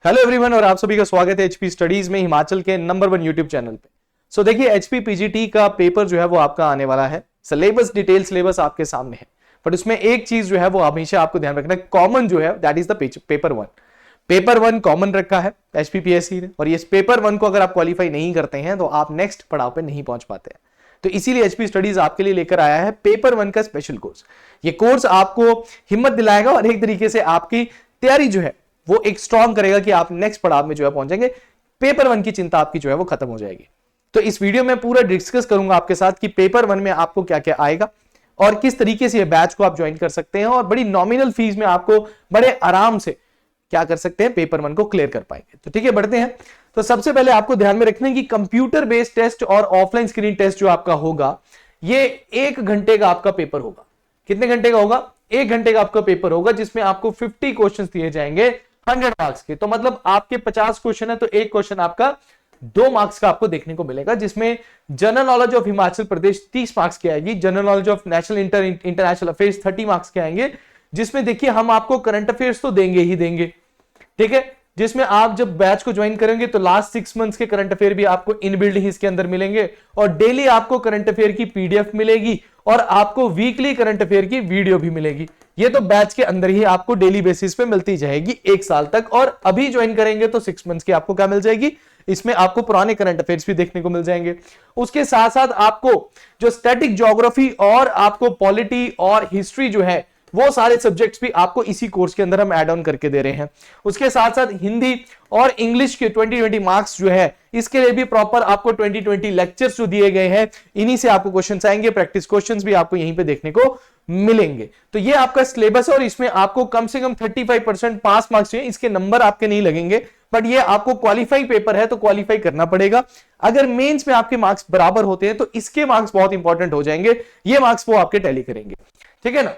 Hello everyone और आप सभी का स्वागत है एचपी स्टडीज में, हिमाचल के नंबर 1 यूट्यूब चैनल पे। सो देखिए, एचपी पीजीटी का पेपर जो है वो आपका आने वाला है। सिलेबस, डिटेल सिलेबस आपके सामने है, बट उसमें एक चीज जो है वो हमेशा आपको ध्यान रखना है, कॉमन जो है that is the paper 1। Paper 1 common रखा है एचपीपीएससी ने, और ये पेपर 1 को अगर आप क्वालिफाई नहीं करते हैं तो आप नेक्स्ट पड़ाव पे नहीं पहुंच पाते हैं। तो इसीलिए एचपी स्टडीज आपके लिए लेकर आया है पेपर 1 का स्पेशल कोर्स। ये कोर्स आपको हिम्मत दिलाएगा और एक तरीके से आपकी तैयारी जो है वो एक स्ट्रॉन्ग करेगा कि आप नेक्स्ट पड़ाव में जो है पहुंचेंगे। पेपर 1 की चिंता आपकी जो है वो खत्म हो जाएगी। तो इस वीडियो में पूरा डिस्कस करूंगा आपके साथ कि पेपर 1 में आपको क्या क्या आएगा और किस तरीके से ये बैच को आप ज्वाइन कर सकते हैं, और बड़ी नॉमिनल फीस में आपको बड़े आराम से क्या कर सकते हैं, पेपर 1 को क्लियर कर पाएंगे। तो ठीक है, बढ़ते हैं। तो सबसे पहले आपको ध्यान में रखना है कि कंप्यूटर बेस्ड टेस्ट और ऑफलाइन स्क्रीनिंग टेस्ट जो आपका होगा, ये 1 घंटे का आपका पेपर होगा। कितने घंटे का होगा? 1 घंटे का आपका पेपर होगा, जिसमें आपको 50 क्वेश्चन दिए जाएंगे 100 मार्क्स के। तो मतलब आपके 50 क्वेश्चन है तो एक क्वेश्चन आपका 2 मार्क्स का आपको देखने को मिलेगा, जिसमें general knowledge of Himachal Pradesh 30 marks की आएगी, general knowledge of national international affairs 30 marks के आएंगे, जिसमें देखिए हम आपको करंट अफेयर्स तो देंगे ही देंगे, ठीक है, जिसमें आप जब बैच को ज्वाइन करेंगे तो लास्ट 6 मंथ्स के करंट अफेयर भी आपको इनबिल्ड ही इसके अंदर मिलेंगे, और डेली आपको करंट अफेयर की पीडीएफ मिलेगी और आपको वीकली करंट अफेयर की वीडियो भी मिलेगी। ये तो बैच के अंदर ही आपको डेली बेसिस पे मिलती जाएगी 1 साल तक, और अभी ज्वाइन करेंगे तो 6 मंथ्स की आपको क्या मिल जाएगी, इसमें आपको पुराने करंट अफेयर्स भी देखने को मिल जाएंगे। उसके साथ साथ आपको जो स्टैटिक ज्योग्राफी और आपको पॉलिटी और हिस्ट्री जो है, वो सारे सब्जेक्ट्स भी आपको इसी कोर्स के अंदर हम ऐड ऑन करके दे रहे हैं। उसके साथ साथ हिंदी और इंग्लिश के 20-20 मार्क्स जो है, इसके लिए भी प्रॉपर आपको 20-20 लेक्चर्स जो दिए गए हैं, इन्हीं से आपको क्वेश्चंस आएंगे, प्रैक्टिस क्वेश्चंस भी आपको यहीं पे देखने को मिलेंगे। तो ये आपका सिलेबस है, और इसमें आपको कम से कम 35% पास मार्क्स चाहिए। इसके नंबर आपके नहीं लगेंगे, बट ये आपको क्वालिफाई पेपर है तो क्वालिफाई करना पड़ेगा। अगर मेंस में आपके मार्क्स बराबर होते हैं तो इसके मार्क्स बहुत इंपॉर्टेंट हो जाएंगे, ये मार्क्स वो आपके टैली करेंगे, ठीक है ना।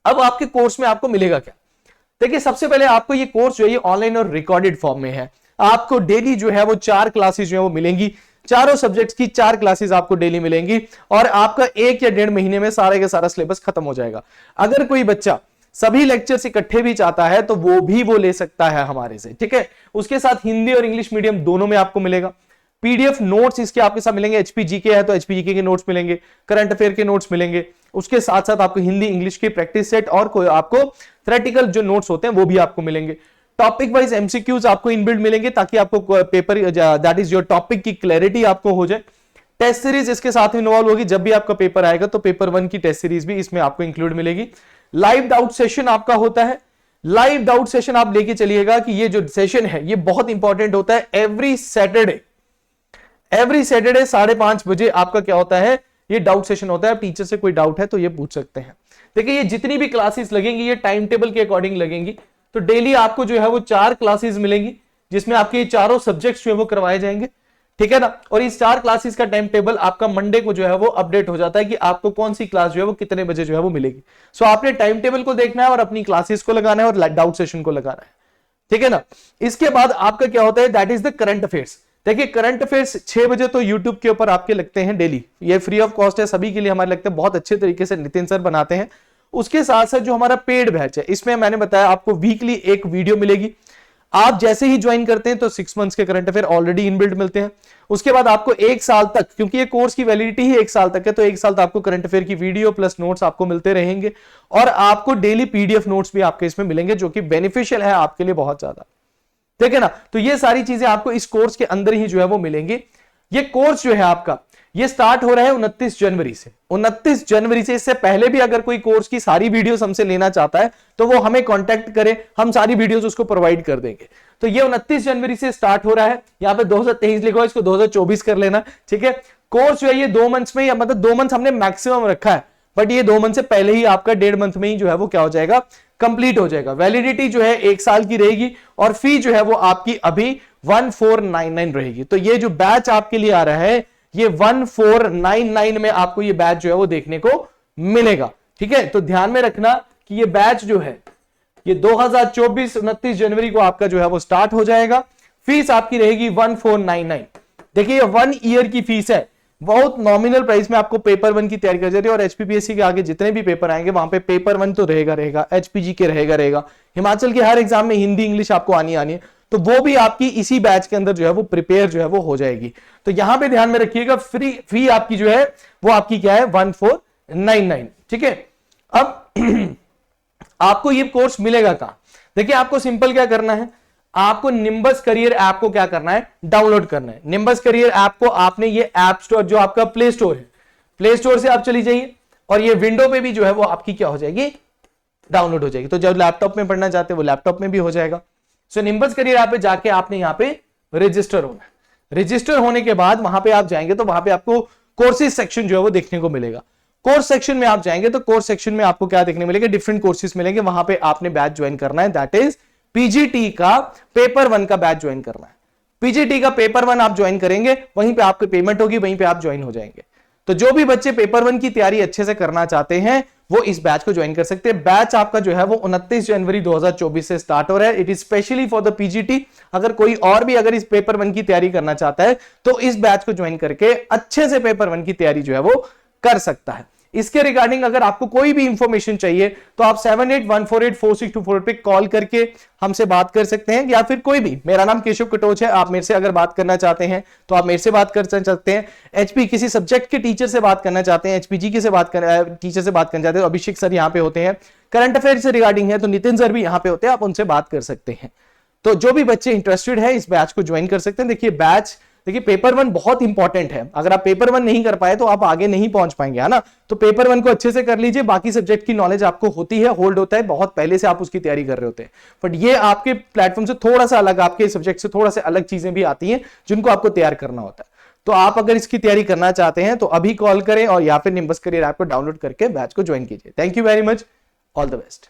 अब आपके कोर्स में आपको मिलेगा क्या? देखिए, सबसे पहले आपको ये कोर्स जो है ये ऑनलाइन और रिकॉर्डेड फॉर्म में है। आपको डेली जो है वो 4 क्लासेस जो है वो मिलेंगी, चारों सब्जेक्ट्स की 4 क्लासेस आपको डेली मिलेंगी, और आपका 1 या 1.5 महीने में सारे का सारा सिलेबस खत्म हो जाएगा। अगर कोई बच्चा सभी लेक्चर्स इकट्ठे भी चाहता है तो वो ले सकता है हमारे से, ठीक है। उसके साथ हिंदी और इंग्लिश मीडियम दोनों में आपको मिलेगा। पीडीएफ नोट्स इसके आपके साथ मिलेंगे, एचपीजीके है तो एचपीजीके के नोट्स मिलेंगे, करंट अफेयर के नोट्स मिलेंगे। उसके साथ साथ आपको हिंदी इंग्लिश के प्रैक्टिस सेट और कोई आपको थ्योरेटिकल जो नोट्स होते हैं वो भी आपको मिलेंगे। टॉपिक वाइज एमसीक्यूज आपको इनबिल्ड मिलेंगे, ताकि आपको paper that is your topic की क्लैरिटी आपको हो जाए। टेस्ट सीरीज इसके साथ इन्वॉल्व होगी, जब भी आपका पेपर आएगा तो पेपर 1 की टेस्ट सीरीज भी इसमें आपको इंक्लूड मिलेगी। लाइव डाउट सेशन आपका होता है। लाइव डाउट सेशन आप लेके चलिएगा कि ये जो सेशन है ये बहुत इंपॉर्टेंट होता है। एवरी सैटरडे 5:30 बजे आपका क्या होता है, ये डाउट सेशन होता है। टीचर से कोई डाउट है तो ये पूछ सकते हैं। देखिए, ये जितनी भी क्लासेस लगेंगी ये टाइम टेबल के अकॉर्डिंग लगेंगी। तो डेली आपको जो है वो 4 क्लासेस मिलेंगी, जिसमें आपके ये चारों सब्जेक्ट्स जो है वो करवाए जाएंगे, ठीक है ना। और इस 4 क्लासेस का टाइम टेबल आपका मंडे को जो है वो अपडेट हो जाता है कि आपको कौन सी क्लास जो है वो कितने बजे जो है वो मिलेगी। सो आपने टाइम टेबल को देखना है और अपनी क्लासेस को लगाना है और डाउट सेशन को लगाना है, ठीक है ना। इसके बाद आपका क्या होता है, that is the current affairs. देखिए, करंट अफेयर्स 6 बजे तो यूट्यूब के ऊपर आपके लगते हैं डेली, ये फ्री ऑफ कॉस्ट है सभी के लिए, हमारे लगते हैं बहुत अच्छे तरीके से नितिन सर बनाते हैं। उसके साथ साथ जो हमारा पेड बैच है, इसमें मैंने बताया आपको वीकली एक वीडियो मिलेगी। आप जैसे ही ज्वाइन करते हैं तो 6 मंथ्स के करंट अफेयर ऑलरेडी इनबिल्ट मिलते हैं। उसके बाद आपको 1 साल तक, क्योंकि ये कोर्स की वैलिडिटी ही 1 साल तक है, तो 1 साल तक आपको करंट अफेयर की वीडियो प्लस नोट्स आपको मिलते रहेंगे, और आपको डेली पीडीएफ नोट्स भी आपके इसमें मिलेंगे, जो कि बेनिफिशियल है आपके लिए बहुत ज्यादा, ठीक है ना। तो ये सारी चीजें आपको इस कोर्स के अंदर ही जो है वो मिलेंगी। ये कोर्स जो है आपका ये स्टार्ट हो रहा है 29 जनवरी से। 29 जनवरी से, इससे पहले भी अगर कोई कोर्स की सारी वीडियोस हमसे लेना चाहता है तो वो हमें कांटेक्ट करे, हम सारी वीडियोस उसको प्रोवाइड कर देंगे। तो ये 29 जनवरी से स्टार्ट हो रहा है। यहाँ पे 2023 लिखो, इसको 2024 कर लेना, ठीक है। कोर्स जो है ये 2 मंथ्स में, या मतलब 2 मंथ हमने मैक्सिमम रखा है, बट ये 2 मंथ से पहले ही आपका 1.5 मंथ में ही जो है वो क्या हो जाएगा, कंप्लीट हो जाएगा। वैलिडिटी जो है 1 साल की रहेगी, और फी जो है वो आपकी अभी 1499 रहेगी। तो ये जो बैच आपके लिए आ रहा है ये 1499 में आपको ये बैच जो है वो देखने को मिलेगा, ठीक है। तो ध्यान में रखना कि ये बैच जो है ये 2024 29 जनवरी को आपका जो है वो स्टार्ट हो जाएगा। फीस आपकी रहेगी 1499। देखिए, ये 1 ईयर की फीस है, बहुत नॉमिनल प्राइस में आपको पेपर 1 की तैयारी कर जाती है। और एचपीपीएससी के आगे जितने भी पेपर आएंगे वहां पे पेपर 1 तो रहेगा, एचपीजी के रहेगा। हिमाचल के हर एग्जाम में हिंदी इंग्लिश आपको आनी है, तो वो भी आपकी इसी बैच के अंदर जो है वो प्रिपेयर जो है वो हो जाएगी। तो यहां पे ध्यान में रखिएगा, फी आपकी जो है वो आपकी क्या है 1499, ठीक है। अब आपको ये कोर्स मिलेगा कहां? देखिए आपको सिंपल क्या करना है, आपको निम्बस करियर ऐप को क्या करना है, डाउनलोड करना है। निम्बस करियर ऐप को आपने ये ऐप स्टोर जो आपका प्ले स्टोर है, प्ले स्टोर से आप चली जाइए और ये विंडो पे भी जो है वो आपकी क्या हो जाएगी, डाउनलोड हो जाएगी। तो जब लैपटॉप में पढ़ना चाहते हैं वो लैपटॉप में भी हो जाएगा। सो निम्बस करियर ऐप पे जाके आपने यहाँ पे रजिस्टर होना है। रजिस्टर होने के बाद वहां पे आप जाएंगे तो वहां पे आपको कोर्सेज सेक्शन जो है वो देखने को मिलेगा। कोर्स सेक्शन में आप जाएंगे तो कोर्स सेक्शन में आपको क्या देखने मिलेगा, डिफरेंट कोर्सेज मिलेंगे। वहां पे आपने बैच ज्वाइन करना है, दैट इज पीजीटी का पेपर 1 का बैच ज्वाइन करना है। पीजीटी का पेपर 1 आप ज्वाइन करेंगे, वहीं पे आपकी पेमेंट होगी, वहीं पे आप ज्वाइन हो जाएंगे। तो जो भी बच्चे पेपर 1 की तैयारी अच्छे से करना चाहते हैं वो इस बैच को ज्वाइन कर सकते हैं। बैच आपका जो है वो 29 जनवरी 2024 से स्टार्ट हो रहा है। It is specially for the PGT. अगर कोई और भी अगर इस पेपर 1 की तैयारी करना चाहता है तो इस बैच को ज्वाइन करके अच्छे से पेपर 1 की तैयारी जो है वो कर सकता है। इसके रिगार्डिंग अगर आपको कोई भी इंफॉर्मेशन चाहिए तो आप 7814846248 पे कॉल करके हमसे बात कर सकते हैं, या फिर कोई भी, मेरा नाम केशव कटोच है, आप मेरे से अगर बात करना चाहते हैं तो आप मेरे से बात कर सकते हैं। एचपी किसी सब्जेक्ट के टीचर से बात करना चाहते हैं, एचपीजी के से टीचर से बात करना चाहते हैं तो अभिषेक सर यहाँ पे होते हैं। करंट अफेयर से रिगार्डिंग है तो नितिन सर भी यहाँ पे होते हैं, आप उनसे बात कर सकते हैं। तो जो भी बच्चे इंटरेस्टेड है इस बैच को ज्वाइन कर सकते हैं। देखिए बैच, देखिए पेपर 1 बहुत इंपॉर्टेंट है। अगर आप पेपर 1 नहीं कर पाए तो आप आगे नहीं पहुंच पाएंगे, है ना। तो पेपर 1 को अच्छे से कर लीजिए। बाकी सब्जेक्ट की नॉलेज आपको होती है, होल्ड होता है, बहुत पहले से आप उसकी तैयारी कर रहे होते हैं। बट ये आपके प्लेटफॉर्म से थोड़ा सा अलग, आपके सब्जेक्ट से थोड़ा सा अलग चीजें भी आती हैं जिनको आपको तैयार करना होता है। तो आप अगर इसकी तैयारी करना चाहते हैं तो अभी कॉल करें और या फिर निम्बस करियर ऐप को डाउनलोड करके बैच को ज्वाइन कीजिए। Thank you very much, all the best.